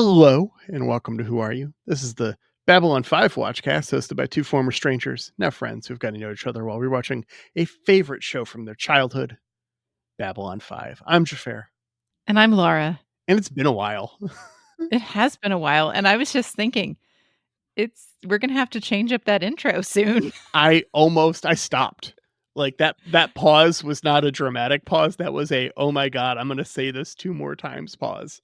Hello, and welcome to Who Are You? This is the Babylon 5 Watchcast, hosted by two former strangers, now friends, who've got to know each other while rewatching a favorite show from their childhood, Babylon 5. I'm Xhafer, And I'm Laura. and it's been a while. It has been a while, and I was just thinking, we're gonna have to change up that intro soon. I stopped. Like that pause was not a dramatic pause. That was a, oh my God, I'm going to say this two more times pause.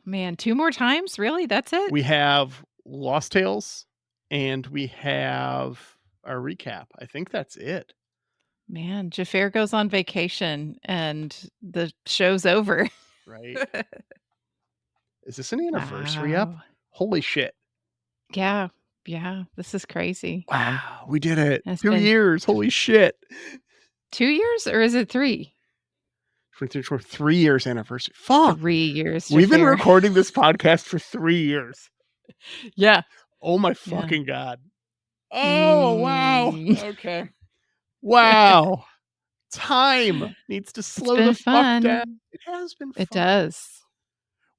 Man, 2 more times? Really? That's it? We have Lost Tales, and we have our recap. I think that's it. Man, Jafar goes on vacation and the show's over. Right? Is this an anniversary up? Wow. Holy shit. Yeah, yeah, this is crazy. Wow, we did it. It's 2 been years. Holy shit. 2 years or is it 3? 3 years anniversary. Fuck. 3 years, We've been Jafar. recording this podcast for 3 years. Yeah, Oh my yeah. fucking God. Oh, wow. Mm. Okay. Wow. Time needs to It's slow the been fuck down. fun. It has been It fun. does.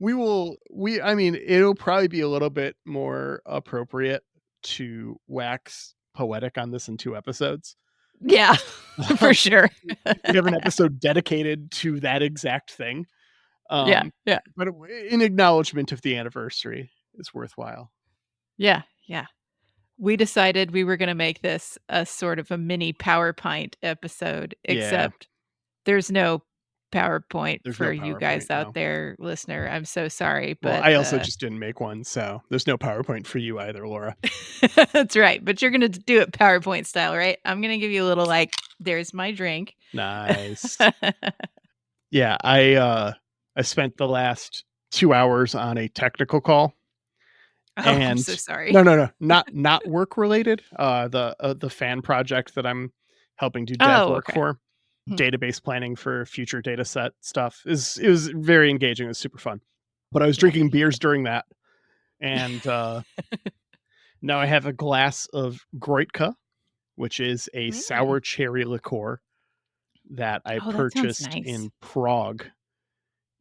It'll probably be a little bit more appropriate to wax poetic on this in 2 episodes. Yeah, for sure. We have an episode dedicated to that exact thing. Yeah, yeah. But in acknowledgement of the anniversary is worthwhile. Yeah, yeah. We decided we were gonna make this a sort of a mini PowerPoint episode, Yeah. except there's no PowerPoint There's for no you PowerPoint, guys out no. there, listener. I'm so sorry, Well, but I also just didn't make one, so there's no PowerPoint for you either, Laura. that's right. But you're gonna do it PowerPoint style, right? I'm gonna give you a little like, there's my drink. Nice. Yeah, I spent the last 2 hours on a technical call. Oh, I'm And so sorry. no, not work related. The fan project that I'm helping do dev Oh, work okay. for, database planning for future data set stuff it was very engaging. It was super fun. But I was drinking beers during that, and now I have a glass of Groitka, which is a sour cherry liqueur that I Oh, that sounds purchased nice. in Prague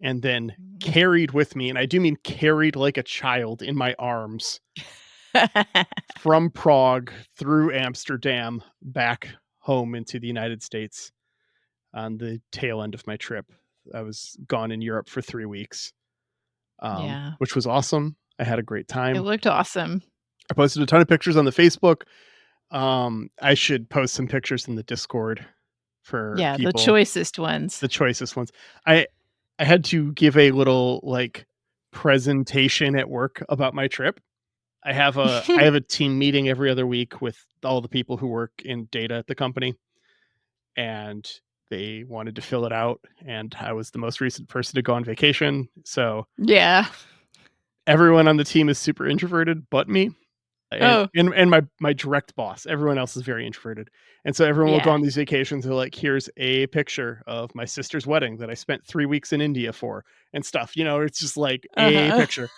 and then carried with me, and I do mean carried like a child in my arms from Prague through Amsterdam back home into the United States on the tail end of my trip. I was gone in Europe for 3 weeks, Yeah. which was awesome. I had a great It time. looked awesome. I posted a ton of pictures on the Facebook. I should post some pictures in the Discord for Yeah, people. the choicest ones. The choicest ones. I had to give a little like presentation at work about my trip. I have a team meeting every other week with all the people who work in data at the company, and they wanted to fill it out, and I was the most recent person to go on vacation. So Yeah. everyone on the team is super introverted but me. Oh. And my direct boss. Everyone else is very introverted. And so everyone will go Yeah. on these vacations and like, here's a picture of my sister's wedding that I spent 3 weeks in India for and stuff. It's just like a picture.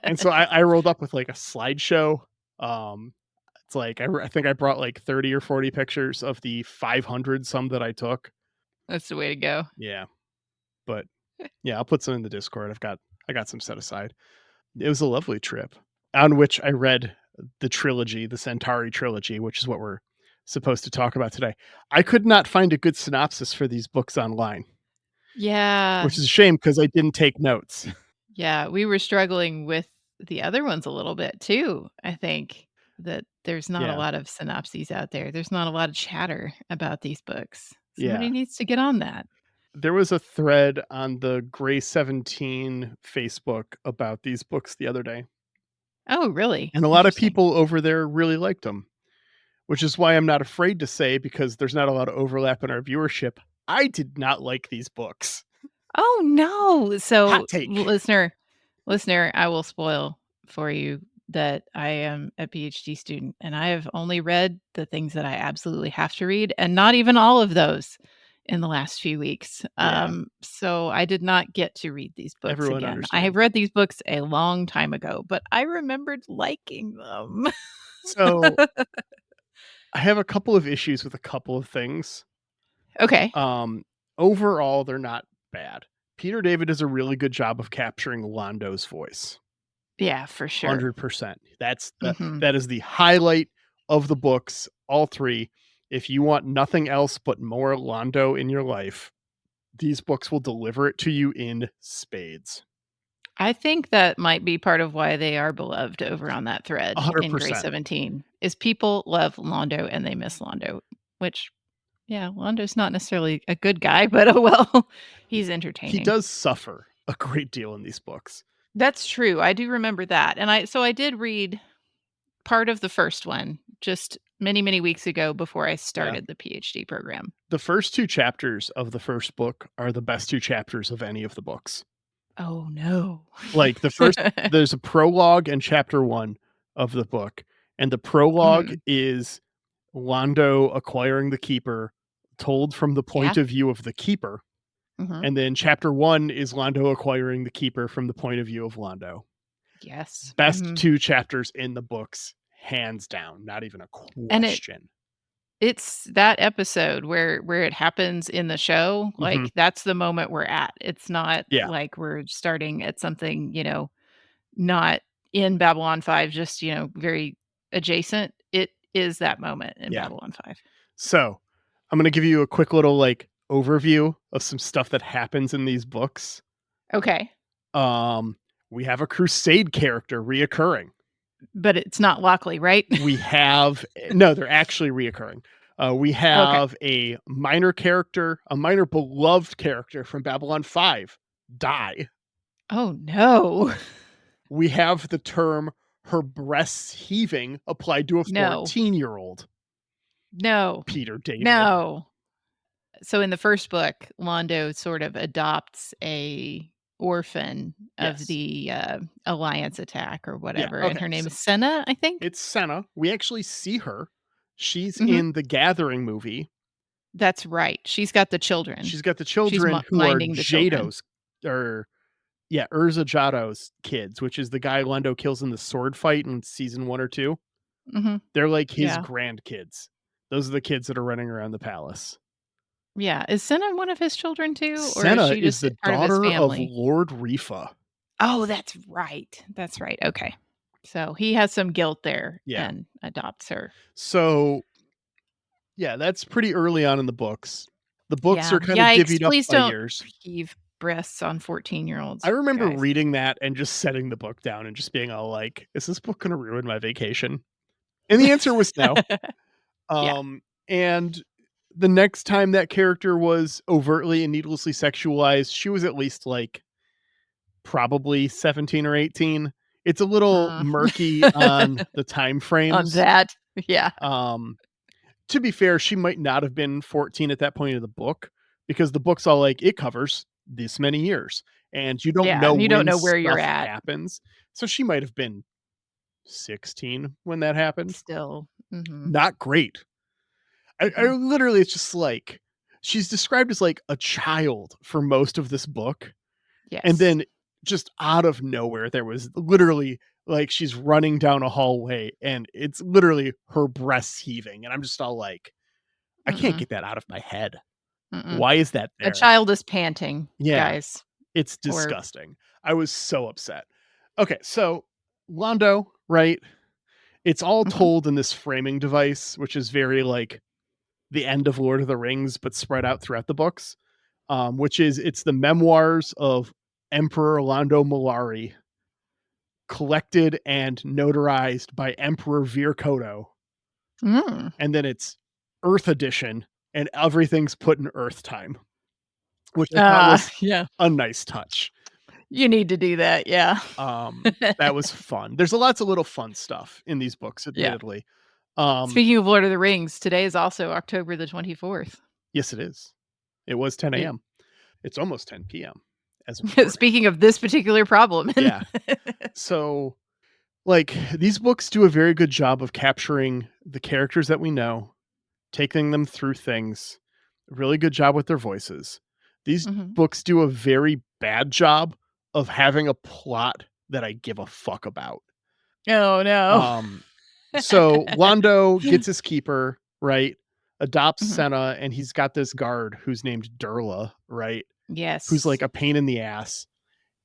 And so I rolled up with like a slideshow. It's like I think I brought like 30 or 40 pictures of the 500 some that I took. That's the way to go. Yeah. But yeah, I'll put some in the Discord. I got some set aside. It was a lovely trip on which I read the trilogy, the Centauri Trilogy, which is what we're supposed to talk about today. I could not find a good synopsis for these books online. Yeah. Which is a shame because I didn't take notes. Yeah, we were struggling with the other ones a little bit too. I think that there's not a lot of synopses out there. There's not a lot of chatter about these books. Somebody needs to get on that. There was a thread on the Gray 17 Facebook about these books the other day. Oh, really? And a lot of people over there really liked them, which is why I'm not afraid to say, because there's not a lot of overlap in our viewership, I did not like these books. Oh, no. So, Hot take. listener, I will spoil for you that I am a PhD student and I have only read the things that I absolutely have to read, and not even all of those in the last few weeks. So I did not get to read these books Everyone again. understands. I have read these books a long time ago, but I remembered liking them. So I have a couple of issues with a couple of things. Okay. Overall, they're not bad. Peter David does a really good job of capturing Londo's voice. Yeah, for sure. 100%. Mhm. That is the highlight of the books, all 3. If you want nothing else but more Londo in your life, these books will deliver it to you in spades. I think that might be part of why they are beloved over on that thread in Grey 100%. 17, is people love Londo and they miss Londo, which, yeah, Londo's not necessarily a good guy, but oh well, he's He entertaining. does suffer a great deal in these books. That's true, I do remember that, and I did read part of the first one just many, many weeks ago before I Yeah. started the PhD program. The first 2 chapters of the first book are the best 2 chapters of any of the books. Oh, no. Like, there's a prologue in chapter 1 of the book, and the prologue Mhm. is Londo acquiring the keeper, told from the Yeah. point of view of the keeper, Mhm. and then chapter 1 is Londo acquiring the keeper from the point of view of Londo. Yes. Best Mhm. 2 chapters in the books, hands down, not even a And question. it's that episode where it happens in the show, Mhm. like, that's the moment we're at. It's not Yeah, like we're starting at something, not in Babylon 5, just, very adjacent. It is that moment in yeah. Babylon 5. So, I'm gonna give you a quick little, like, overview of some stuff that happens in these books. Okay, Um, we have a crusade character reoccurring. but it's not Lockley, right? We have no, they're actually reoccurring. We Okay. have a minor character, a minor beloved character from Babylon 5 die. Oh, no. We have the term "her breasts heaving" applied to a No. 14-year-old No. Peter David. No. So in the first book, Londo sort of adopts a orphan of Yes. the, Alliance attack or Yeah, whatever, and okay, her name so is Senna, I think? it's Senna. We actually see her. She's Mhm. in the Gathering movie. That's right. She's got the children. She's got the She's children who are minding the children. Jado's or yeah, Urza Jado's kids, which is the guy Londo kills in the sword fight in season 1 or 2. Mhm. They're like his Yeah. grandkids. Those are the kids that are running around the palace. Yeah. Is Senna one of his children too, or is Senna she is just the part of his daughter of family? Lord Rifa. Oh, that's right. That's right. Okay. So he has some guilt there Yeah. and adopts her. So, yeah, that's pretty early on in the books. The books Yeah. are kind of Yikes. divvied up Please by don't years. heave breasts on I 14-year-olds, remember guys. reading that and just setting the book down and just being all like, "Is this book gonna ruin my vacation?" And the answer was no. Yeah. And the next time that character was overtly and needlessly sexualized, she was at least, like, probably 17 or 18. It's a little Uh, murky on the time on frames. that. Yeah. Um, to be fair, she might not have been 14 at that point of the book because the book's all like, it covers this many years, and you don't Yeah, know and you don't when know where you're stuff at happens. So she might have been 16 when that happened. still. Mhm. Not great. I Mhm. literally, it's just like she's described as like a child for most of this book. And Yes. then just out of nowhere, there was literally like she's running down a hallway and it's literally her breasts heaving. And I'm just all like, I can't Mm-mm. get that out of my head. Mm-mm. Why is that A there? child is panting, Yeah, guys, it's or disgusting. I was so upset. Okay, so Londo, right? It's all Mhm. told in this framing device, which is very like the end of Lord of the Rings, but spread out throughout the books. Which is it's the memoirs of Emperor Londo Mollari, collected and notarized by Emperor Vir Kodo, Mm. and then it's Earth edition, and everything's put in Earth time, which I thought was Yeah. a nice touch. You need to do that, yeah. That was fun. There's a lots of little fun stuff in these books, Yeah. admittedly. Um, Speaking of Lord of the Rings, today is also October the 24th. yes, it is. It was 10 It a.m. It's almost 10 p.m. as of recording. speaking of this particular problem. Yeah. So, like, these books do a very good job of capturing the characters that we know, taking them through things. Really good job with their voices. These Mhm. books do a very bad job of having a plot that I give a fuck about. Oh, no. Um, so Londo gets his keeper, right? Adopts Mhm. Senna, and he's got this guard who's named Durla, right? who's like Yes. a pain in the ass.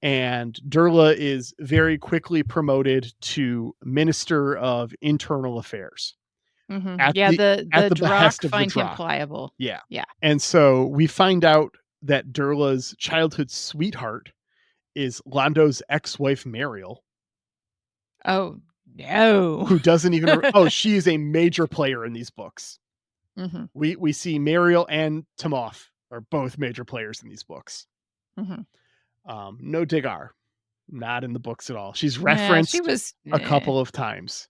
And Durla is very quickly promoted to Minister of Internal Affairs Mhm. at Yeah, the the at the Drock behest of the find him Drock. pliable. Yeah. Yeah. And so we find out that Durla's childhood sweetheart is Londo's ex-wife Mariel, Oh, no. who doesn't even oh, she is a major player in these books. Mhm, We see Mariel and Tamoth are both major players in these books. mhm. No Digar, not in the books at all. She's Yeah, she referenced was a eh. couple of times.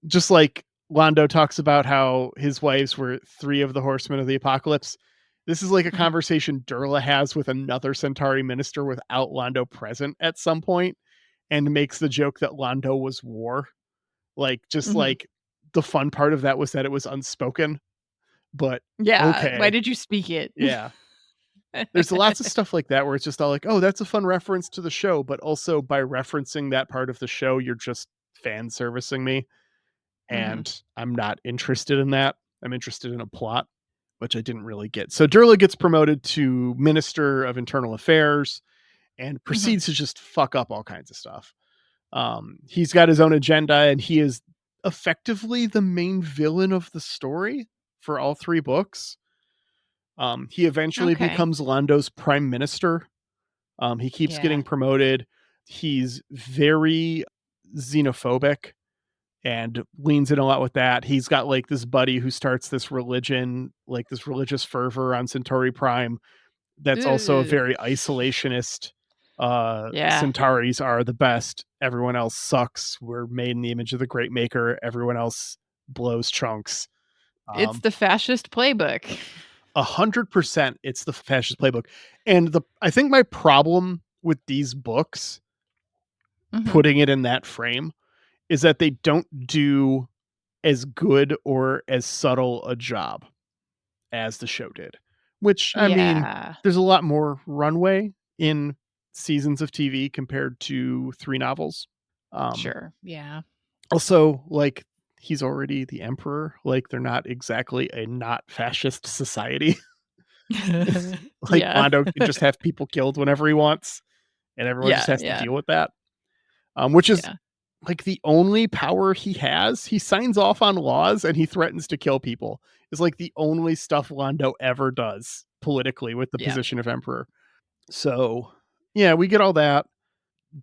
Just like Londo talks about how his wives were three of the horsemen of the apocalypse. This is like a Mhm, conversation Durla has with another Centauri minister without Londo present at some point, and makes the joke that Londo was war. Like, just mhm. like the fun part of that was that it was unspoken, but Yeah, why okay. did you speak it? Yeah. There's lots of stuff like that where it's just all like, "Oh, that's a fun reference to the show," but also by referencing that part of the show, you're just fan servicing me, Mhm, and I'm not interested in that. I'm interested in a plot, which I didn't really get. So Durla gets promoted to Minister of Internal Affairs and mhm. proceeds to just fuck up all kinds of stuff. He's got his own agenda, and he is effectively the main villain of the story for all 3 books. He eventually Okay. becomes Londo's prime minister. He keeps Yeah. getting promoted. He's very xenophobic and leans in a lot with that. He's got like this buddy who starts this religion, like this religious fervor on Centauri Prime that's also a Ugh. very isolationist. Yeah. Centauris are the best. Everyone else sucks. We're made in the image of the great maker. Everyone else blows chunks. It's Um, the fascist playbook. 100% it's the fascist playbook. And I think my problem with these books, Mhm. putting it in that frame, is that they don't do as good or as subtle a job as the show did. Which, I mean, Yeah. there's a lot more runway in seasons of TV compared to 3 novels. Um, Sure. Yeah. Also, like, he's already the emperor, like, they're not exactly a not fascist society. Like, Yeah. Londo can just have people killed whenever he wants, and everyone just Yeah, has to yeah, deal with that. Which is, yeah. like, the only power he has. He signs off on laws, and he threatens to kill people. Is, like, the only stuff Londo ever does politically with the Yeah. position of emperor. So, yeah, we get all that.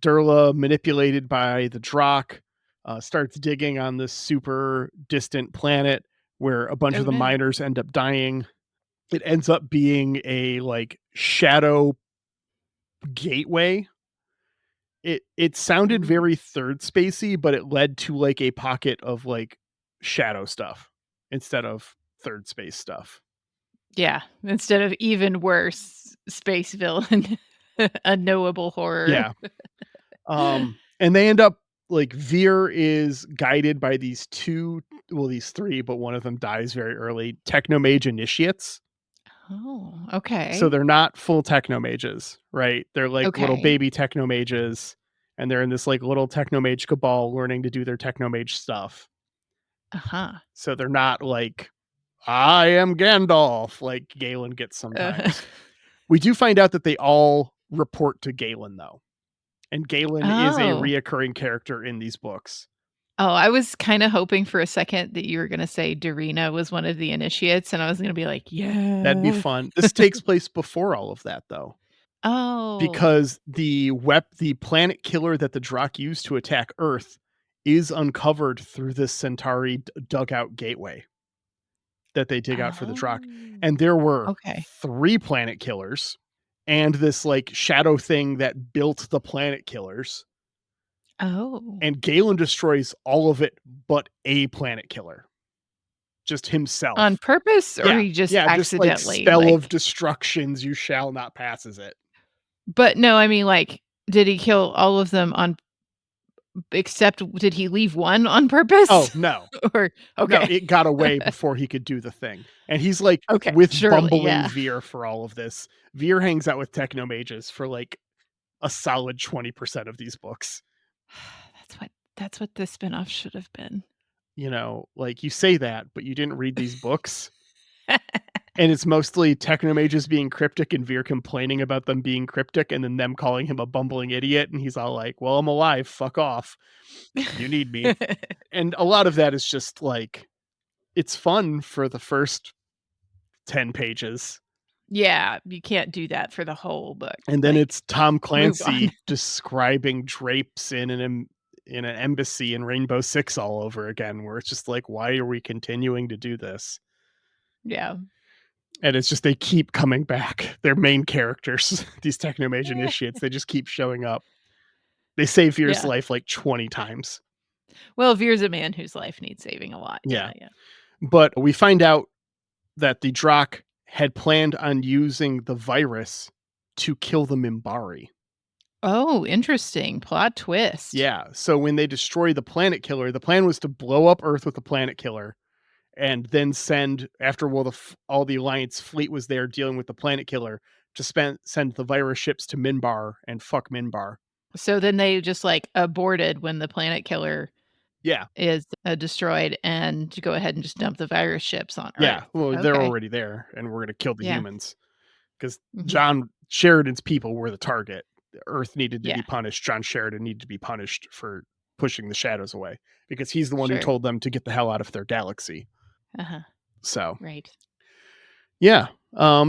Durla, manipulated by the Drock, starts digging on this super distant planet where a bunch of Oh, the no. miners end up dying. It ends up being a like shadow gateway. It sounded Ooh. very third spacey, but it led to like a pocket of like shadow stuff instead of third space stuff. Yeah, instead of even worse, space villain, unknowable horror. Yeah. And they end up like Veer is guided by these two, well, these three, but one of them dies very early, technomage initiates. Oh, So okay. they're not full technomages, right? They're like little Okay. baby technomages, and they're in this like little technomage cabal learning to do their technomage stuff. Uh-huh. So they're not like, I am Gandalf, like Galen gets Uh, sometimes. We do find out that they all report to Galen, though. And Galen is a oh. reoccurring character in these books. Oh, I was kinda hoping for a second that you were gonna say Darina was one of the initiates, and I was gonna be like, That'd be "Yeah." fun. This takes place before all of that, though, Oh. because the planet killer that the Drakh used to attack Earth is uncovered through this Centauri dugout gateway that they dig out for the Drakh. Oh. And there were Okay. 3 planet killers and this, like, shadow thing that built the planet killers, Oh. and Galen destroys all of it but a planet killer, just On himself. purpose, or Yeah, he just yeah, just like accidentally, spell of like destructions you shall not passes it. but no, I mean, like, did he kill all of them on except did he leave one on Oh, purpose? no. Or No, okay. it got away before he could do the thing. And he's like Okay, with surely, bumbling yeah. Veer for all of this. Veer hangs out with technomages for like a solid 20% of these books. That's what this spinoff should have been. Like you say that, but you didn't read these books. And it's mostly Technomages being cryptic and Veer complaining about them being cryptic and then them calling him a bumbling idiot, and he's all like, "Well, I'm alive, fuck off. You need me." And a lot of that is just, like, it's fun for the first 10 pages, Yeah, you can't do that for the whole book, and then like, it's Tom move on. Clancy describing drapes in an embassy in Rainbow Six all over again, where it's just like, "Why are we continuing to do this?" Yeah. And it's just they keep coming back. They're main characters, these Technomage Eh, initiates, they just keep showing up. They save Veer's yeah. life like 20 times. Well, Veer's a man whose life needs saving a lot. Yeah. Yeah, yeah. But we find out that the Drakh had planned on using the virus to kill the Mimbari. Oh, interesting. Plot twist. Yeah. So when they destroy the planet killer, the plan was to blow up Earth with the planet killer and then send after all the Alliance fleet was there dealing with the planet killer to send the virus ships to Minbar and fuck Minbar. So then they just, like, aborted when the planet killer Yeah. is, destroyed and to go ahead and just dump the virus ships on Yeah. Earth. Well, they're Okay. already there and we're going to kill the Yeah. humans because Mhm. John Sheridan's people were the target. Earth needed to Yeah. be punished. John Sheridan needed to be punished for pushing the shadows away because he's the one who Sure. told them to get the hell out of their galaxy. Uh-huh. So, Right. yeah.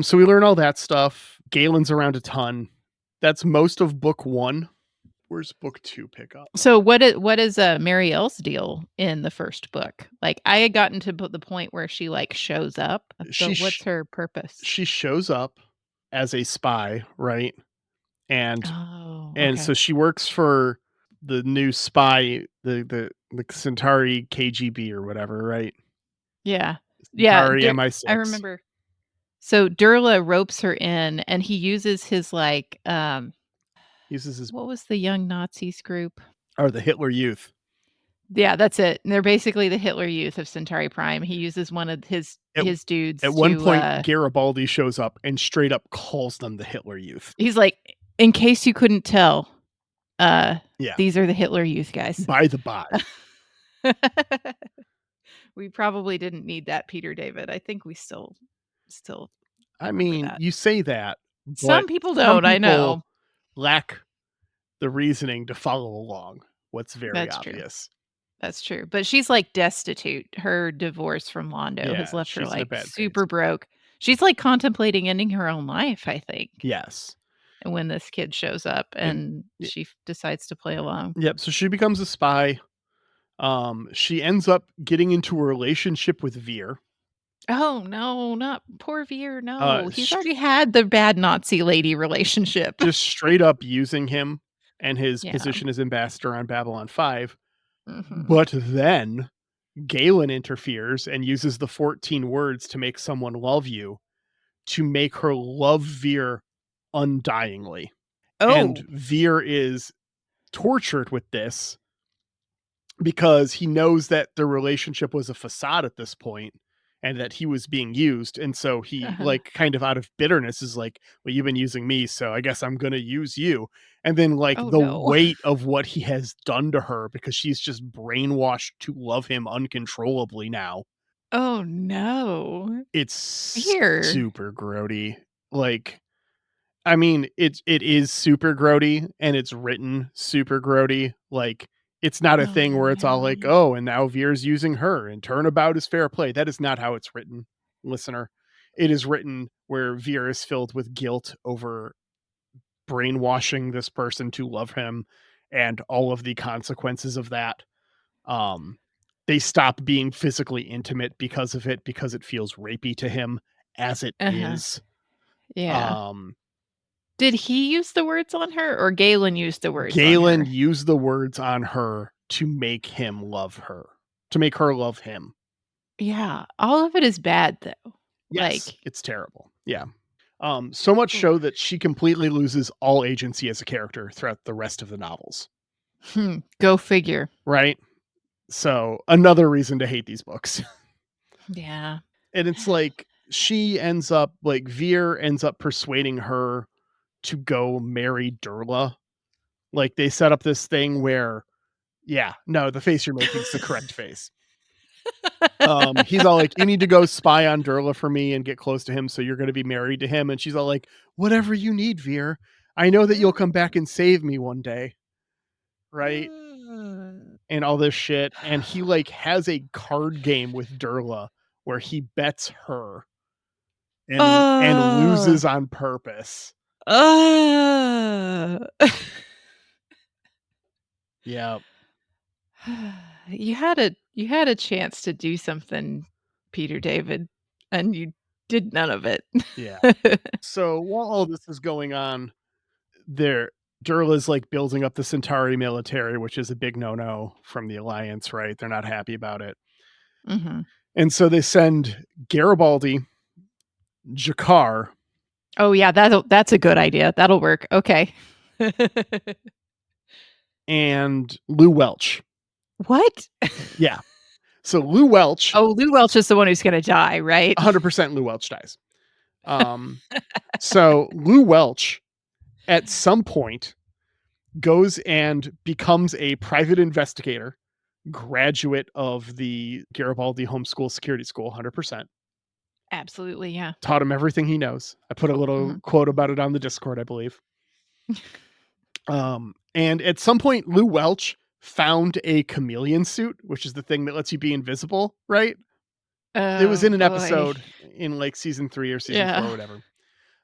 So we learn all that stuff. Galen's around a ton. That's most of book 1. Where's book 2 pick up? So what is, Marielle's deal in the first book? Like, I had gotten to the point where she, like, shows up, She but what's sh- her purpose? she shows up as a spy, right? And Oh, and so okay. she works for the new spy, the Centauri KGB or whatever, right? Yeah. Yeah, Centauri I MI6 remember. So Durla ropes her in, and he uses his, like, uses his what was the young Nazis group? or the Hitler Youth. Yeah, that's it. They're basically the Hitler Youth of Centauri Prime. He uses one of At his dudes at one to, point, Garibaldi shows up and straight up calls them the Hitler Youth. he's like, "In case you couldn't tell, uh, Yeah. these are the Hitler Youth guys." By the by. We probably didn't need that, Peter David. I think we still I remember mean, that. you say that, but Some people some don't, I people know. lack the reasoning to follow along what's very That's true. obvious. That's true, but she's, like, destitute. Her divorce from Londo has Yeah, left her, she's in a like, bad super phase. broke. She's, like, contemplating ending her own life, I think, Yes. when this kid shows up And and y she decides to play along. yep, so she becomes a spy. She ends up getting into a relationship with Veer. Oh, no, not poor Veer, Uh, no. He's sh already had the bad Nazi lady relationship. just straight up using him and his Yeah. position as ambassador on Babylon 5. Mhm. But then Galen interferes and uses the 14 words to make someone love you to make her love Veer undyingly. And Oh. Veer is tortured with this because he knows that the relationship was a facade at this point and that he was being used. And so he, Uh-huh. like, kind of out of bitterness is like, well, you've been using me, so I guess I'm going to use you. And then, like, Oh, the no. weight of what he has done to her because she's just brainwashed to love him uncontrollably now. Oh, no. It's Veer. super grody. Like, I mean, it is super grody and it's written super grody. Like, it's not a Oh, thing where it's all like, no. "Oh, and now Veer's using her and turnabout is fair play." That is not how it's written, listener. It is written where Veer is filled with guilt over brainwashing this person to love him and all of the consequences of that. Um, they stop being physically intimate because of it because it feels rapey to him as it Uh-huh. is. Yeah. Um, Did he use the words on her or Galen used the words on Galen her? used the words on her to make him love her, to make her love him. Yeah, all of it is bad though. Yes, Like, it's terrible. Yeah. So much oof. so that she completely loses all agency as a character throughout the rest of the novels. Go figure. Right? So another reason to hate these books. Yeah. And it's like she ends up like Veer ends up persuading her to go marry Durla. Like they set up this thing where yeah, no, the face you're making is the correct face. He's all like, "You need to go spy on Durla for me and get close to him, so you're gonna be married to him." And she's all like, "Whatever you need, Veer. I know that you'll come back and save me one day." Right? And all this shit. And he like has a card game with Durla where he bets her and Oh. loses on purpose. Oh. Yeah. You had a chance to do something, Peter David, and you did none of it. Yeah. So while all this is going on, there Durla's like building up the Centauri military, which is a big no-no from the Alliance, right? They're not happy about it. Mhm. And so they send Garibaldi, Jakar, Oh, yeah, that's a good idea. That'll work. Okay. and Lou Welch. What? Yeah. So Lou Welch, Oh, Lou Welch is the one who's gonna die, right? 100% Lou Welch dies. Um, so Lou Welch at some point goes and becomes a private investigator, graduate of the Garibaldi Homeschool Security School, 100%. Absolutely, yeah. Taught him everything he knows. I put a little Mhm. quote about it on the Discord, I believe. And at some point, Lou Welch found a chameleon suit, which is the thing that lets you be invisible, right? It was Oh, in an boy. episode in like season 3 or season 4 or Yeah. whatever.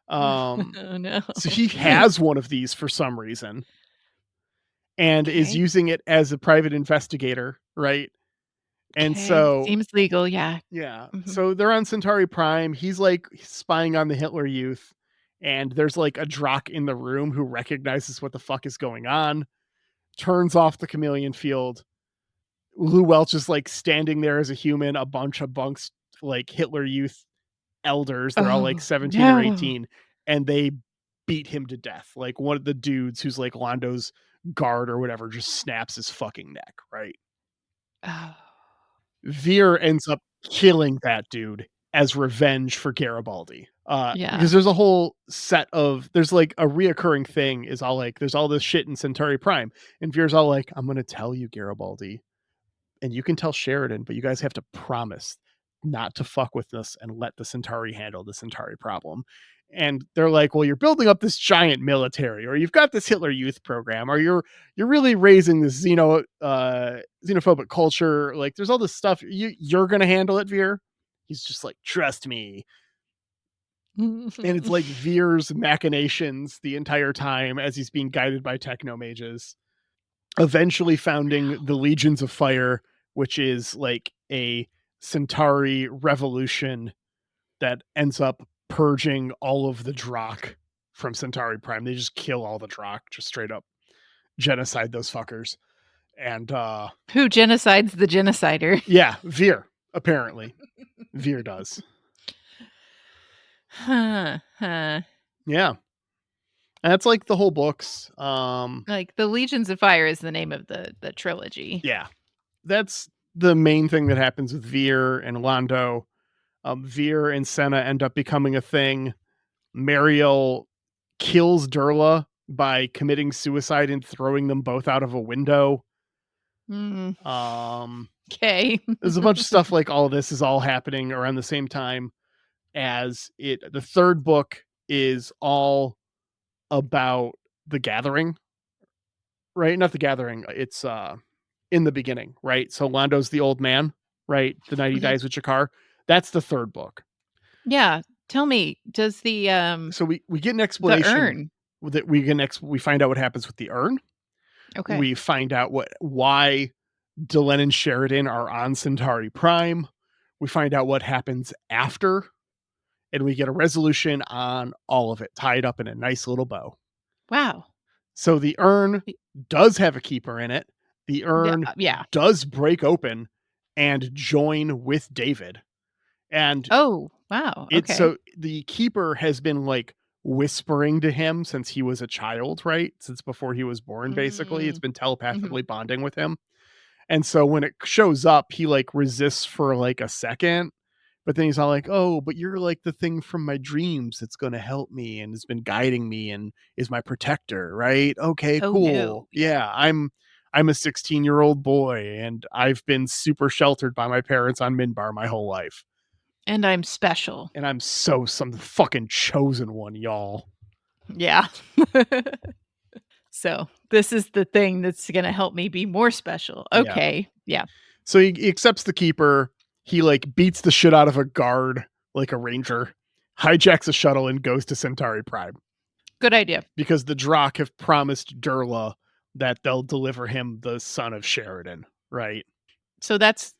Um, Oh, no. so he has one of these for some reason and is Okay. using it as a private investigator, right? And Okay. so, Seems legal, yeah. yeah, Mhm. so they're on Centauri Prime. He's like spying on the Hitler Youth, and there's like a Drock in the room who recognizes what the fuck is going on, turns off the chameleon field. Lou Welch is like standing there as a human, a bunch of bunks like Hitler Youth elders. They're all like Oh, 17 or no. 18, and they beat him to death. Like one of the dudes who's like Londo's guard or whatever just snaps his fucking neck, right? Oh, Veer ends up killing that dude as revenge for Garibaldi. yeah. Because there's a whole set of there's like a reoccurring thing is all like there's all this shit in Centauri Prime, and Veer's all like, "I'm gonna tell you, Garibaldi, and you can tell Sheridan, but you guys have to promise not to fuck with this and let the Centauri handle the Centauri problem." And they're like, "Well, you're building up this giant military, or you've got this Hitler Youth program, or you're really raising this xenophobic culture. Like, there's all this stuff. You're gonna handle it, Veer." He's just like, "Trust me." And it's like Veer's machinations the entire time as he's being guided by techno mages, eventually founding the Legions of Fire, which is like a Centauri revolution that ends up purging all of the Drock from Centauri Prime. They just kill all the Drock, just straight up genocide those fuckers. And Who genocides the genocider? yeah, Veer, apparently. Veer does. Huh, huh. Yeah. And that's like the whole books. Like, the Legions of Fire is the name of the trilogy. Yeah. That's the main thing that happens with Veer and Londo. Veer and Senna end up becoming a thing. Mariel kills Durla by committing suicide and throwing them both out of a window. Mm, Um, 'kay. there's a bunch of stuff like all of this is all happening around the same time as it. The third book is all about the gathering, right? Not the gathering. It's in the beginning, right? So Londo's the old man, right? The night he Mhm. dies with Jakar. That's the third book. Yeah, tell me, does So we get an the explanation urn that we find out what happens with the urn. okay. We find out why Delenn and Sheridan are on Centauri Prime. We find out what happens after, and we get a resolution on all of it, tied up in a nice little bow. Wow. So the urn Y does have a keeper in it. The yeah, urn yeah. does break open and join with David. And Oh, wow, it's okay. so the keeper has been like whispering to him since he was a child, right? Since before he was born, basically. It's Mm, been mhm. telepathically bonding with him. And so when it shows up, he like resists for like a second, but then he's all like, "Oh, but you're like the thing from my dreams that's going to help me and has been guiding me and is my protector, right? Okay, Oh, cool. no, yeah. Yeah, I'm a 16-year-old boy, and I've been super sheltered by my parents on Minbar my whole life. And I'm special. And I'm some fucking chosen one, y'all. Yeah. So, this is the thing that's gonna help me be more special. Yeah. Okay. Yeah. So he accepts the keeper. He like beats the shit out of a guard, like a ranger, hijacks a shuttle, and goes to Centauri Prime Good idea. because the Drock have promised Durla that they'll deliver him the son of Sheridan, right? So that's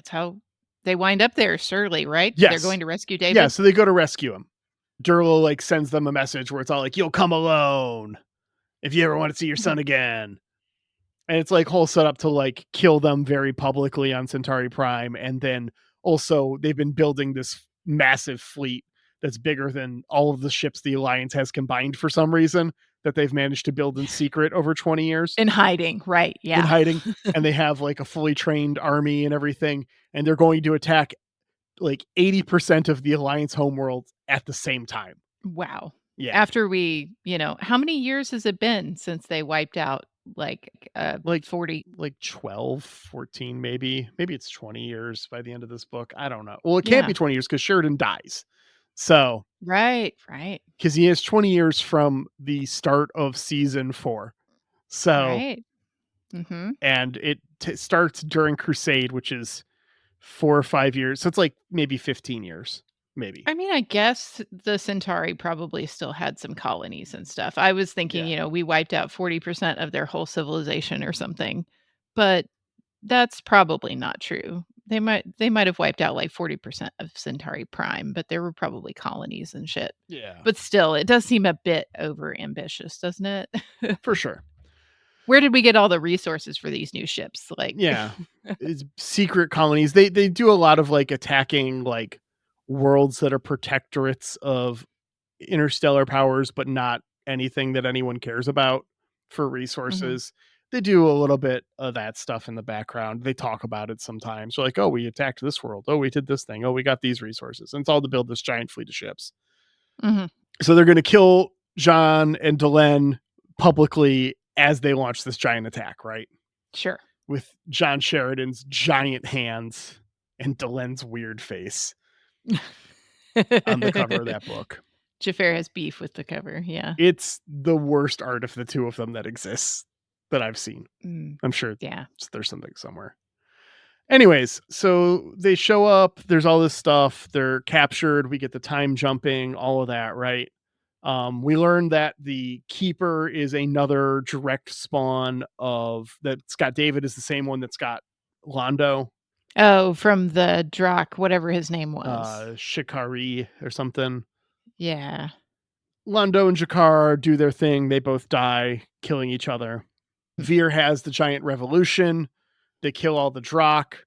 how they wind up there, surely, right? They're Yes. going to rescue Yeah, David? so they go to rescue him. Durla like sends them a message where it's all like, "You'll come alone if you ever want to see your son again." And it's like whole setup to like kill them very publicly on Centauri Prime. And then also they've been building this massive fleet that's bigger than all of the ships the Alliance has combined for some reason that they've managed to build in secret over 20 years In hiding, right, in yeah. hiding. And they have like a fully trained army and everything. And they're going to attack like 80% of the Alliance homeworld at the same time. Wow. Yeah. After how many years has it been since they wiped out, Like 40? like 12, 14, maybe it's 20 years by the end of this book. I don't know. Well, it can't Yeah. be 20 years because Sheridan dies. So Right, because he has 20 years from the start of season 4. So right. Mhm. and it starts during Crusade, which is 4 or 5 years. So it's like maybe 15 years, maybe. I mean, I guess the Centauri probably still had some colonies and stuff. I was thinking, Yeah. we wiped out 40% of their whole civilization or something, but that's probably not true. They might have wiped out like 40% of Centauri Prime, but there were probably colonies and shit. Yeah. But still, it does seem a bit over ambitious, doesn't it? For sure. Where did we get all the resources for these new ships? Like, Yeah. It's secret colonies. They do a lot of like attacking like worlds that are protectorates of interstellar powers, but not anything that anyone cares about for mhm, resources. They do a little bit of that stuff in the background. They talk about it sometimes. They're like, oh, we attacked this world. Oh, we did this thing. Oh, we got these resources. And it's all to build this giant fleet of ships. mhm, So they're going to kill Jean and Delenn publicly as they launch this giant attack, right? sure. With John Sheridan's giant hands and Delenn's weird face on the cover of that book. Jafar has beef with the cover, yeah. It's the worst art of the two of them that exists that I've seen. Mm, I'm sure yeah. there's something somewhere. Anyways, so they show up, there's all this stuff, they're captured, we get the time jumping, all of that, right? We learn that the keeper is another direct spawn of that's got David is the same one that's got Londo, Oh, from the Drock, whatever his name was. Shikari or something. Yeah. Londo and Jakar do their thing. They both die, killing each other. Veer has the giant revolution. They kill all the Drock.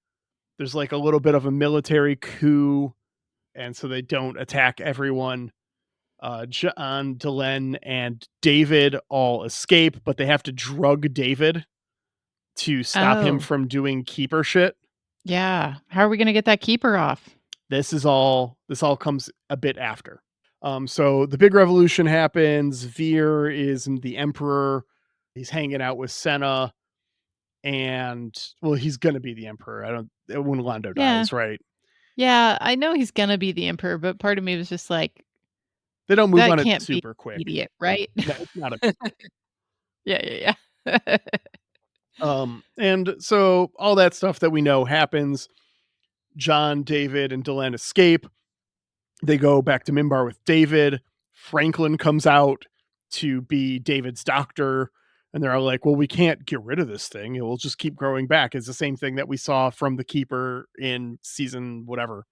There's like a little bit of a military coup, and so they don't attack everyone. John, Delenn, and David all escape, but they have to drug David to stop him Oh, from doing keeper shit. yeah. How are we gonna get that keeper off? This all comes a bit after. So the big revolution happens. Veer is the emperor. He's hanging out with Senna, and well, he's gonna be the emperor. I don't when Londo Yeah. dies, right? Yeah, I know he's gonna be the emperor, but part of me was just like, They don't move "That on it can't be super quick. immediate, right?" No, it's not a Yeah. and so all that stuff that we know happens. John, David, and Delenn escape. They go back to Minbar with David. Franklin comes out to be David's doctor. And they're all like, well, we can't get rid of this thing. It will just keep growing back. It's the same thing that we saw from the Keeper in season whatever,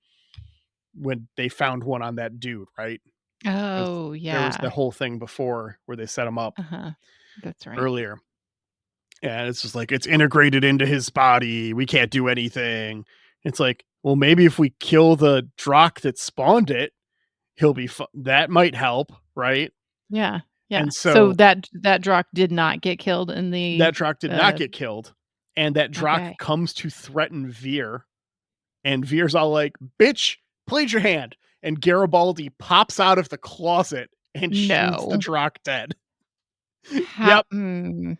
when they found one on that dude, right? Oh, There was the yeah. whole thing before where they set him up Uh-huh. That's right. earlier. And it's just like, it's integrated into his body. We can't do anything. It's like, well, maybe if we kill the Drock that spawned it, he'll be that might help, right? Yeah, yeah. And So so that Drock did not get killed in that the, Drock did not uh get killed, and that Drock okay. comes to threaten Veer, and Veer's all like, "Bitch, played your hand." And Garibaldi pops out of the closet and shoots the No. Drock dead. How Yep.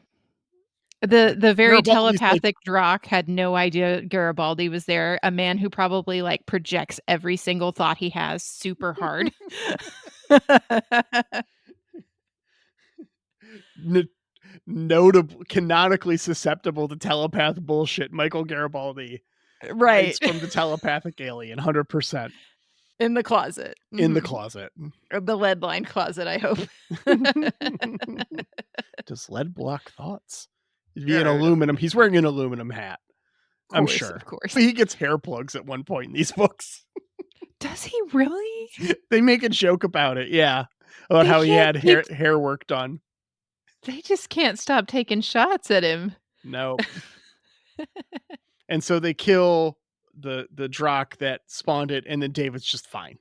The very Garibaldi's like, telepathic Drock had no idea Garibaldi was there, a man who probably, like, projects every single thought he has super hard. n- notable, canonically susceptible to telepath bullshit. Michael Garibaldi Right. writes from the telepathic alien, 100% In the closet. in the Mhm. closet. Or the lead-lined closet, I hope. Does lead block thoughts? It'd be an Er, aluminum. He's wearing an aluminum hat, I'm of sure. course. But he gets hair plugs at one point in these books. Does he really? They make a joke about it, yeah, about They how he can't had keep hair work done. they just can't stop taking shots at him. No. And so they kill the Drock that spawned it, and then David's just fine.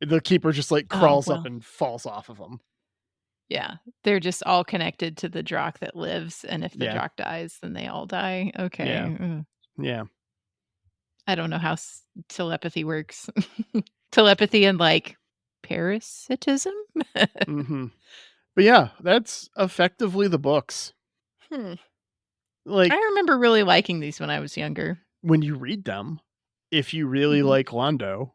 The keeper just like Oh, crawls up well. and falls off of him. Yeah. They're just all connected to the Drock that lives, and if the Yeah, Drock dies, then they all die. yeah, Okay. yeah. I don't know how telepathy works. Telepathy and, like, parasitism? Hmm. But yeah, that's effectively the books. Hmm. I Like, remember really liking these when I was younger. when you read them, if you really Mhm, like Londo,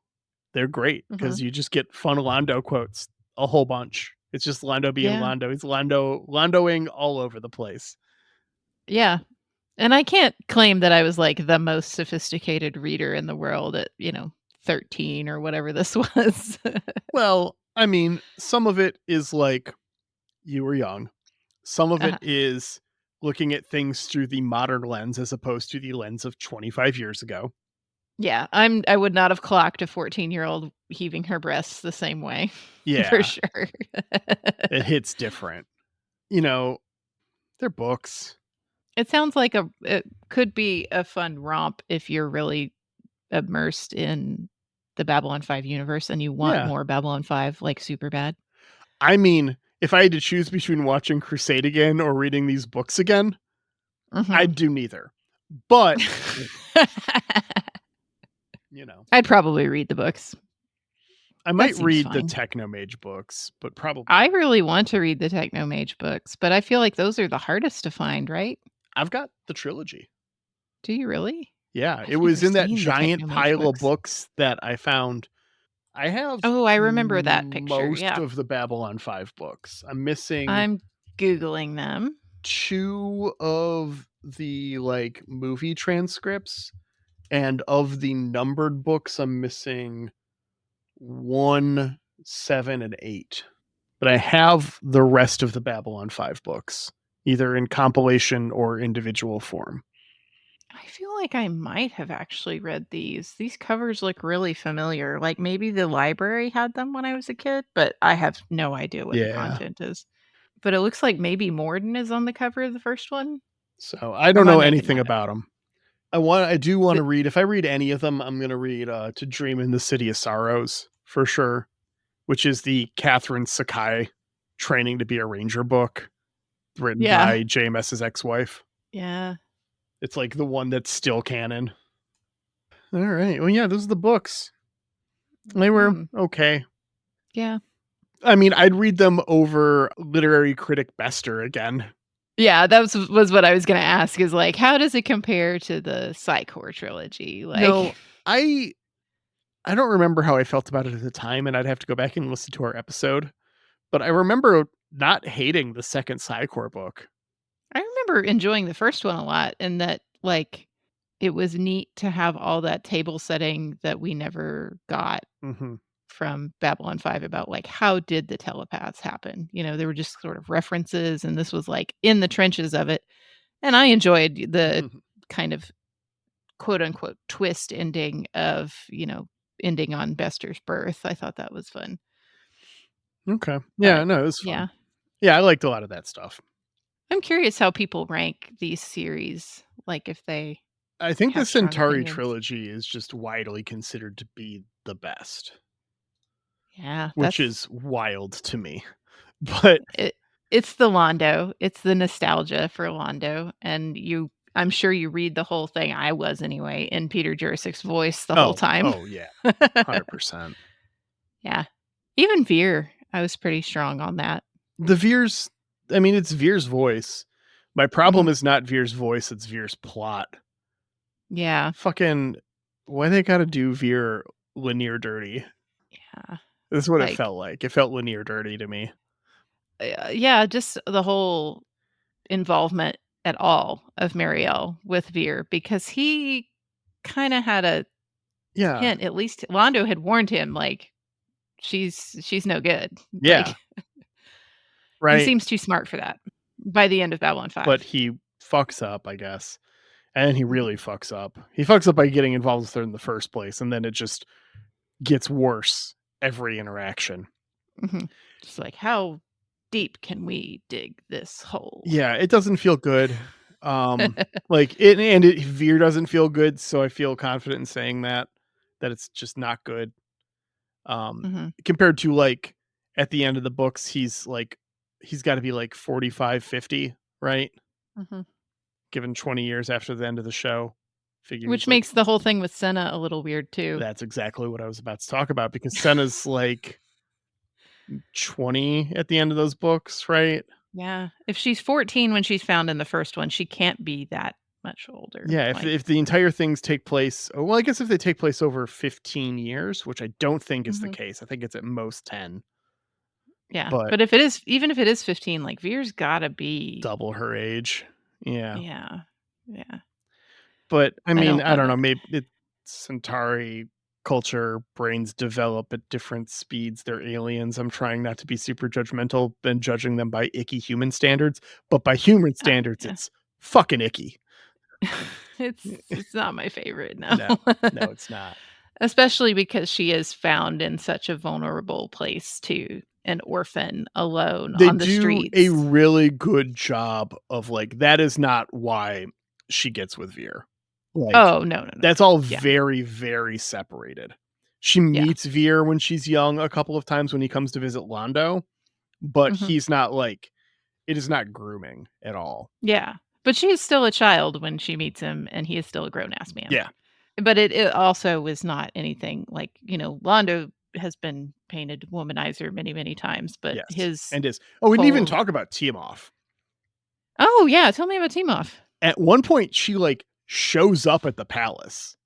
they're great mhm. because you just get fun Londo quotes a whole bunch. It's just Londo being Yeah, Londo. He's Londoing all over the place. yeah, and I can't claim that I was, like, the most sophisticated reader in the world at, 13 or whatever this was. Well, I mean, some of it is like you were young. Some of it Uh-huh. is looking at things through the modern lens as opposed to the lens of 25 years ago. Yeah, I would not have clocked a 14-year-old heaving her breasts the same way, for Yeah, sure. it hits different. You know, they're books. It sounds like it could be a fun romp if you're really immersed in the Babylon 5 universe and you want Yeah. more Babylon 5, like, super bad. I mean, if I had to choose between watching Crusade again or reading these books again, Mhm. I'd do neither. But, you know, I'd probably read the books. I That might seems read the fine. Technomage books, but probably I really want to read the Technomage books, but I feel like those are the hardest to find, right? I've got the trilogy. Do you really? Yeah, it I've never was in that seen the giant Technomage pile of books. books that I found. I have Oh, I remember that picture, most yeah. of the Babylon 5 books. I'm missing I'm Googling them. 2 of the, like, movie transcripts, and of the numbered books, I'm missing 1, 7, and 8. But I have the rest of the Babylon 5 books, either in compilation or individual form. I feel like I might have actually read these. These covers look really familiar. Like maybe the library had them when I was a kid, but I have no idea what the Yeah. content is. But it looks like maybe Morden is on the cover of the first one. So, I Or don't am I know making anything that up? about them. I do wanna But read, if I read any of them, I'm gonna read, To Dream in the City of Sorrows, for sure, which is the Catherine Sakai Training to be a Ranger book written yeah. by JMS's ex-wife. Yeah. It's, like, the one that's still canon. Alright, well, yeah, those are the books. They were Hmm. okay. Yeah. I mean, I'd read them over literary critic Bester again. Yeah, that was what I was gonna ask is like, how does it compare to the Psychor trilogy? You know, Like, I I don't remember how I felt about it at the time, and I'd have to go back and listen to our episode, but I remember not hating the second Psycor book. I remember enjoying the first one a lot and that like it was neat to have all that table setting that we never got Mhm, from Babylon 5 about, like, how did the telepaths happen? There were just sort of references, and this was, like, in the trenches of it, and I enjoyed the mhm. kind of quote, unquote, "twist" ending of, ending on Bester's birth. I thought that was fun, Okay. Yeah, but no, it was fun. yeah. Yeah, I liked a lot of that stuff. I'm curious how people rank these series, like, if they I think the have strong Centauri opinions. trilogy is just widely considered to be the best, Yeah, which that's is wild to me. But it it's the Londo, it's the nostalgia for Londo, and I'm sure you read the whole thing, I was anyway, in Peter Jurassic's voice the whole time. oh, yeah, 100%. Yeah. Even Veer, I was pretty strong on that. The Veers, I mean, it's Veer's voice, My problem Mhm. is not Veer's voice, it's Veer's plot. Yeah, Fucking why they gotta do Veer linear dirty? yeah. This is what it Like, felt like. It felt linear dirty to me. yeah, just the whole involvement at all of Marielle with Veer because he kinda had a Yeah. hint, at least Londo had warned him, like, she's no good. Yeah. Like, he Right. seems too smart for that by the end of Babylon But 5. he fucks up, I guess. And he Mhm, really fucks up. He fucks up by getting involved with her in the first place, and then it just gets worse every interaction. mhm. Just like, "How deep can we dig this hole?" Yeah, it doesn't feel good. Like it and it Veer doesn't feel good, so I feel confident in saying that it's just not good. Mhm, Compared to like at the end of the books, he's got to be like 45, 50, right? mhm. Given 20 years after the end of the show. Figure he's Which like makes the whole thing with Senna a little weird too. that's exactly what I was about to talk about because Senna's like 20 at the end of those books, right? Yeah, if she's 14 when she's found in the first one, she can't be that much older, Yeah, if like if the entire things take place well, I guess if they take place over 15 years, which I don't think is the mhm, case. I think it's at most 10, yeah, but but if it is even if it is 15, like, Veer's gotta be double her age. Yeah. yeah, yeah, But I I mean, don't I know don't know, that maybe it Centauri culture, brains develop at different speeds. They're aliens. I'm trying not to be super judgmental and judging them by icky human standards, but by human standards, yeah. it's fucking icky. It's not my favorite, no. No, no, it's not. Especially because she is found in such a vulnerable place too, an orphan, alone They on the do a streets. really good job of like, that is not why she gets with Veer. Like, Oh, no, no, no. that's all Yeah, very, very separated. She yeah, meets Veer when she's young a couple of times when he comes to visit Londo, but mhm, he's not like it is not grooming at all. yeah, but she is still a child when she meets him, and he is still a grown-ass man. Yeah, But it also was not anything like, Londo has been painted womanizer many, many times, but yes, his and is oh, we didn't even whole talk about Tiamoth. Oh, yeah, tell me about Timoff. At one point, she, like, shows up at the palace,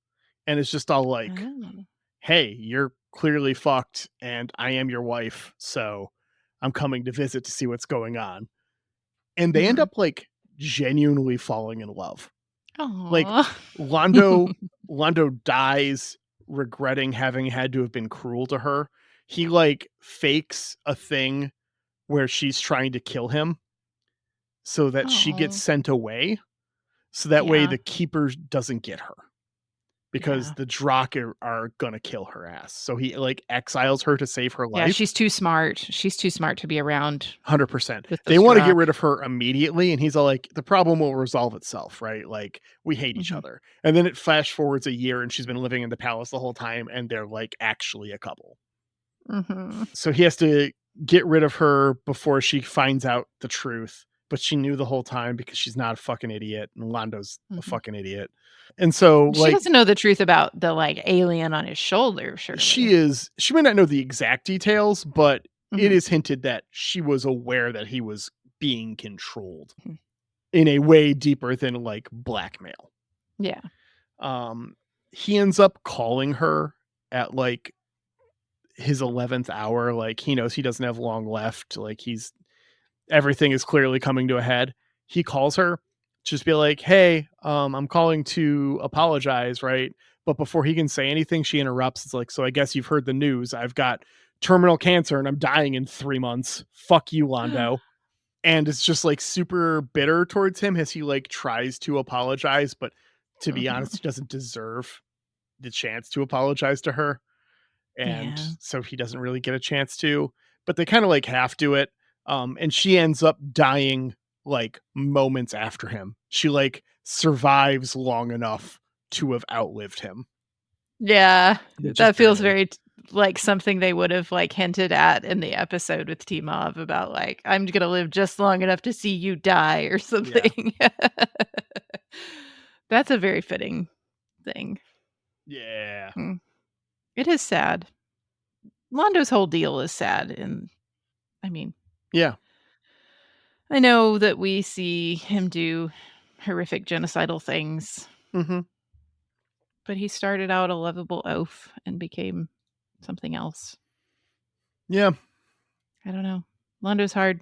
and it's just all like, Oh, "Hey, you're clearly fucked, and I am your wife, so I'm coming to visit to see what's going on." And they end mhm. up, like, genuinely falling in love. Like, Aw. Londo Londo dies regretting having had to have been cruel to her. He, like, fakes a thing where she's trying to kill him so that she gets Oh, sent away, so that way yeah, the keeper doesn't get her because yeah. the Drakh are gonna kill her ass. So he, like, exiles her to save her Yeah, life. she's too smart. She's too smart to be around 100%. with They this wanna get rock. rid of her immediately, and he's all like, "The problem will resolve itself, right? Like, we hate each Mhm, other." And then it flash forwards a year, and she's been living in the palace the whole time, and they're, like, actually a couple. mhm, So he has to get rid of her before she finds out the truth, but she knew the whole time because she's not a fucking idiot, and Londo's a mhm. fucking idiot. And so, She like, doesn't know the truth about the, like, alien on his shoulder, surely. she may not know the exact details, but it Mhm, is hinted that she was aware that he was being controlled mhm. in a way deeper than, like, blackmail. Yeah. Um, he ends up calling her at, like, his 11th hour, like, he knows he doesn't have long left, like, he's everything is clearly coming to a head. He calls her, just be like, "Hey, I'm calling to apologize, right?" But before he can say anything, she interrupts. It's like, "So I guess you've heard the news. I've got terminal cancer and I'm dying in 3 months. Fuck you, Londo." And it's just like super bitter towards him as he like tries to apologize, but to be Mhm. honest, he doesn't deserve the chance to apologize to her. And Yeah. so he doesn't really get a chance to, but they kind of like have to it. And she ends up dying like moments after him. She like survives long enough to have outlived him, Yeah, which is that feels barely. very like something they would have, like, hinted at in the episode with T-Mov about, like, "I'm gonna live just long enough to see you die," or Yeah. something. That's a very fitting thing. Yeah. Mm. It is sad. Londo's whole deal is sad, and I mean, Yeah. I know that we see him do horrific genocidal things, Mhm. but he started out a lovable oaf and became something else. Yeah. I don't know. Londo's hard.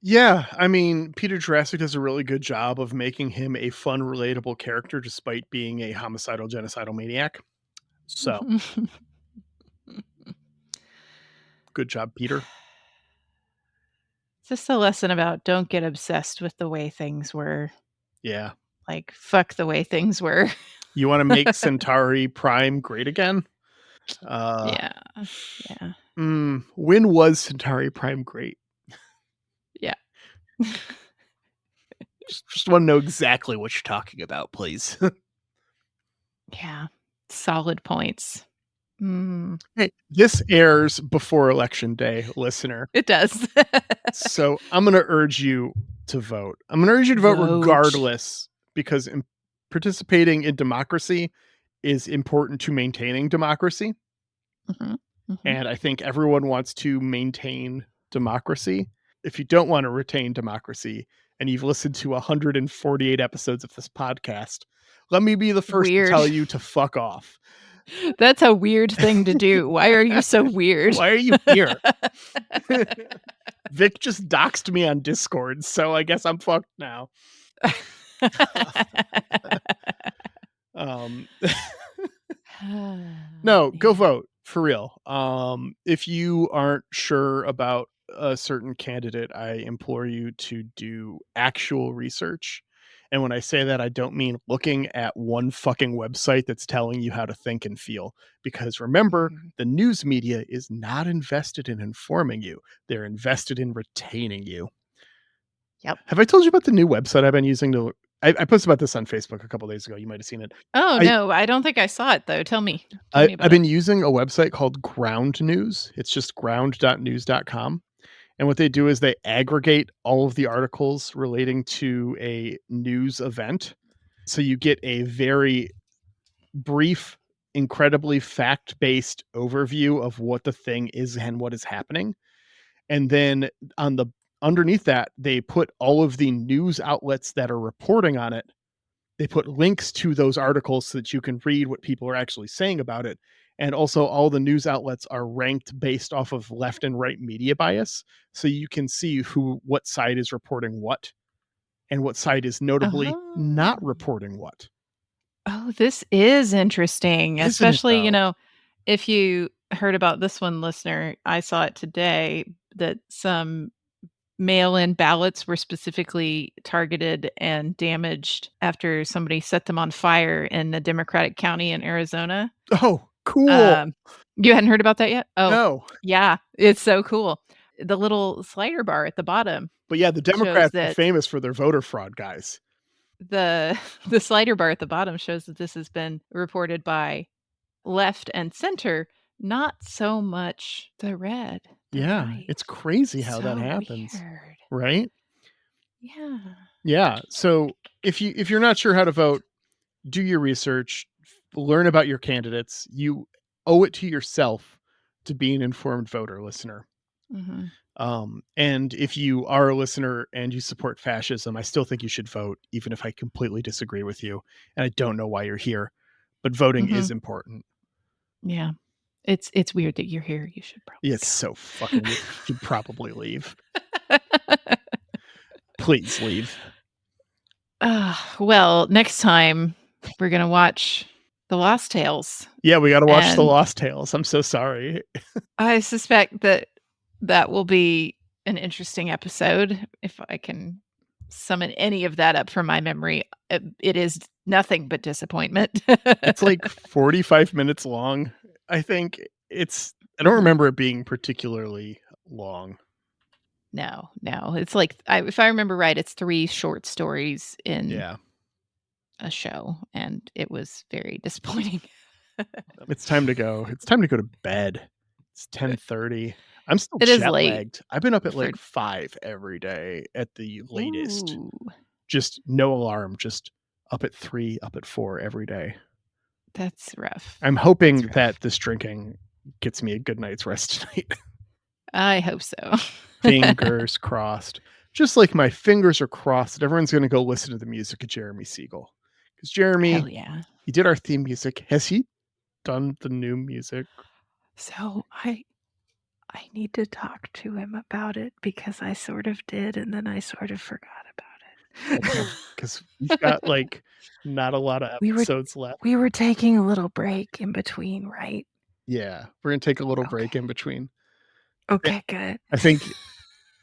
Yeah, I mean, Peter Jurassic does a really good job of making him a fun, relatable character despite being a homicidal, genocidal maniac. So, good job, Peter. Just a lesson about don't get obsessed with the way things were. Yeah. Like, fuck the way things were. You wanna make Centauri Prime great again? Uh, Yeah. Yeah. when was Centauri Prime great? Yeah. Just wanna know exactly what you're talking about, please. Yeah. Solid points. Mm, Hey, this airs before election day, listener. it does. So I'm going to urge you to vote. I'm going to urge you to vote Vote. regardless because participating in democracy is important to maintaining democracy. Mhm. Mhm. And I think everyone wants to maintain democracy. If you don't want to retain democracy and you've listened to 148 episodes of this podcast, let me be the first to Weird. tell you to fuck off. That's a weird thing to do. Why are you so weird? Why are you here? Vic just doxed me on Discord, so I guess I'm fucked now. um, no, go Man. vote for real. If you aren't sure about a certain candidate, I implore you to do actual research. And when I say that, I don't mean looking at one fucking website that's telling you how to think and feel. Because remember, Mhm. the news media is not invested in informing you, they're invested in retaining you. Yep. Have I told you about the new website I've been using to I posted about this on Facebook a couple days ago. You might have seen it. Oh, I no, I don't think I saw it, though. Tell me. Tell I me about I've it. been using a website called Ground News. It's just ground.news.com. And what they do is they aggregate all of the articles relating to a news event. So you get a very brief, incredibly fact-based overview of what the thing is and what is happening. And then on the underneath that, they put all of the news outlets that are reporting on it. They put links to those articles so that you can read what people are actually saying about it. And also, all the news outlets are ranked based off of left and right media bias. So you can see what side is reporting what and what side is notably not Oh. reporting what. Oh, this is interesting, Isn't it especially, though? if you heard about this one, listener, I saw it today that some mail-in ballots were specifically targeted and damaged after somebody set them on fire in a Democratic county in Arizona. Oh, cool. Um, you hadn't heard about that yet? Oh, No. yeah, it's so cool. The little slider bar at the bottom But yeah, the shows Democrats are that famous for their voter fraud, guys. the the slider bar at the bottom shows that this has been reported by left and center, not so much the Yeah, right. it's crazy how that So happens, weird. right? Yeah. Yeah. So if you're not sure how to vote, do your research, learn about your candidates. You owe it to yourself to be an informed voter, listener. Mhm. And if you are a listener and you support fascism, I still think you should vote, even if I completely disagree with you. And I don't know why you're here, but voting is Mhm. important. Yeah. It's weird that you're here. You should Yeah, probably it's so fucking weird. You should probably leave. Please leave. Well, next time we're gonna watch The Lost Tales, Yeah, we got to watch The and Lost Tales. I'm so sorry. I suspect that that will be an interesting episode if I can summon any of that up from my memory. It is nothing but disappointment. It's like 45 minutes long. I think I don't Mhm. remember it being particularly long. No, no, it's like if I remember right, it's 3 short stories in Yeah. a show, and it was very disappointing. It's time to go. It's time to go to bed. It's 10:30. I'm still It is jet late lagged. I've been up at for like 5 every day at the latest. ooh, Just no alarm, just up at 3, up at 4 every day. that's rough. I'm That's hoping rough. that this drinking gets me a good night's rest tonight. I hope so. Fingers crossed. Just like my fingers are crossed that everyone's going to go listen to the music of Jeremy Siegel. Because Hell Jeremy, yeah. he did our theme music. Has he done the new music? So I need to talk to him about it because I sort of did and then I sort of forgot about it. Okay. Because we've got like not a lot of We were episodes left. we were taking a little break in between, right? Yeah. We're going to take a little break Okay. in between. Okay, good. I think,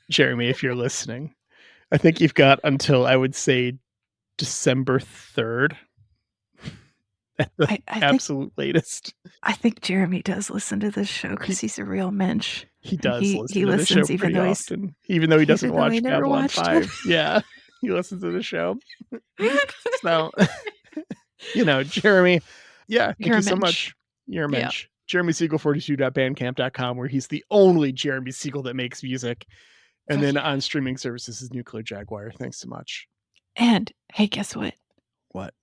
Jeremy, if you're listening, I think you've got until I would say December 3rd at the I think absolute latest. I think Jeremy does listen to this show He because he's a real mensch. he And does listen he to the show listens even pretty though often, even though he doesn't he watch never Babylon watched it. 5. Yeah, he listens to the show. So, Jeremy, yeah, thank You're you a so mensch. much. You're a Yeah. mensch. JeremySiegel42.bandcamp.com, where he's the only Jeremy Siegel that makes music. And Fuck then yeah. on streaming services is Nuclear Jaguar. Thanks so much. And hey, guess what? What?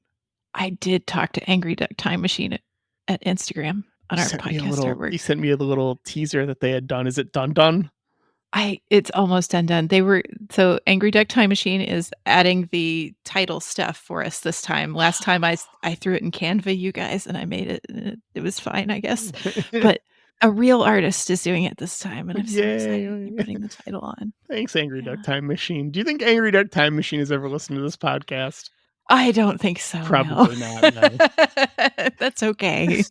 I did talk to Angry Duck Time Machine at Instagram on You our sent me podcast artwork. you sent me a little teaser that they had done. Is it done? It's almost done. So Angry Duck Time Machine is adding the title stuff for us this time. Last time I threw it in Canva, you guys, and I made it. And it was fine, I guess. But a real artist is doing it this time, and I'm so excited to be putting the title on. Thanks, Angry Duck Time Machine. Do you think Angry Duck Time Machine has ever listened to this podcast? I don't think so. Probably not. No. That's okay.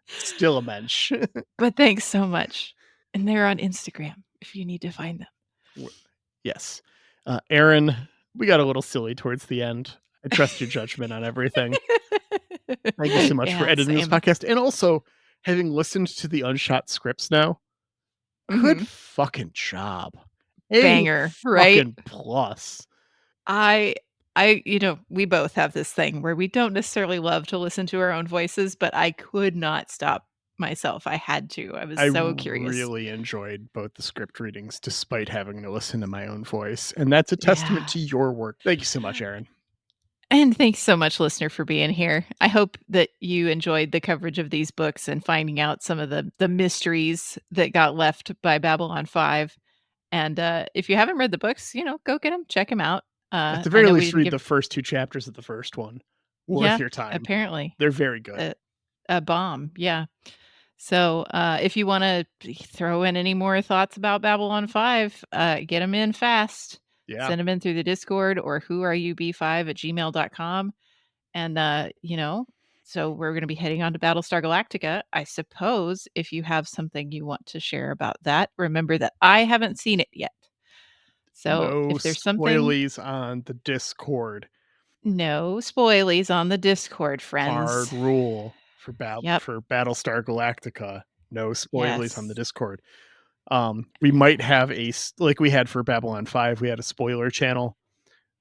Still a mensch. But thanks so much. And they're on Instagram if you need to find them. Yes. Aaron, we got a little silly towards the end. I trust your judgment on everything. Thank you so much for editing this podcast. And also, having listened to the unshot scripts now, good fucking job. Banger, right? Fucking plus. We both have this thing where we don't necessarily love to listen to our own voices, but I could not stop myself. I had to. I was so curious. I really enjoyed both the script readings despite having to listen to my own voice. And that's a testament to your work. Thank you so much, Aaron. And thanks so much, listener, for being here. I hope that you enjoyed the coverage of these books and finding out some of the mysteries that got left by Babylon 5. And if you haven't read the books, go get them, check them out. At the very least, read the first 2 chapters of the first one. Worth your time. Apparently. They're very good. A bomb, yeah. So if you want to throw in any more thoughts about Babylon 5, get them in fast. Yeah. Send them in through the Discord or whoareyoub5@gmail.com. And, so we're going to be heading on to Battlestar Galactica. I suppose if you have something you want to share about that, remember that I haven't seen it yet. So if there's something... spoilies on the Discord. No spoilies on the Discord, friends. Hard rule for Battlestar Galactica. No spoilies on the Discord. We might have like we had for Babylon 5, we had a spoiler channel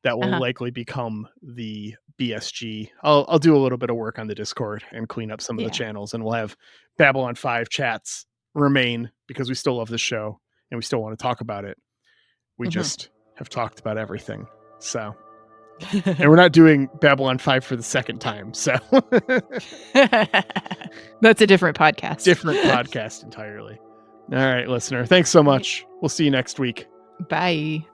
that will likely become the BSG. I'll do a little bit of work on the Discord and clean up some of the channels, and we'll have Babylon 5 chats remain because we still love this show and we still want to talk about it. We just have talked about everything. So, and we're not doing Babylon 5 for the second time. So that's a different podcast. Different podcast entirely. All right, listener. Thanks so much. We'll see you next week. Bye.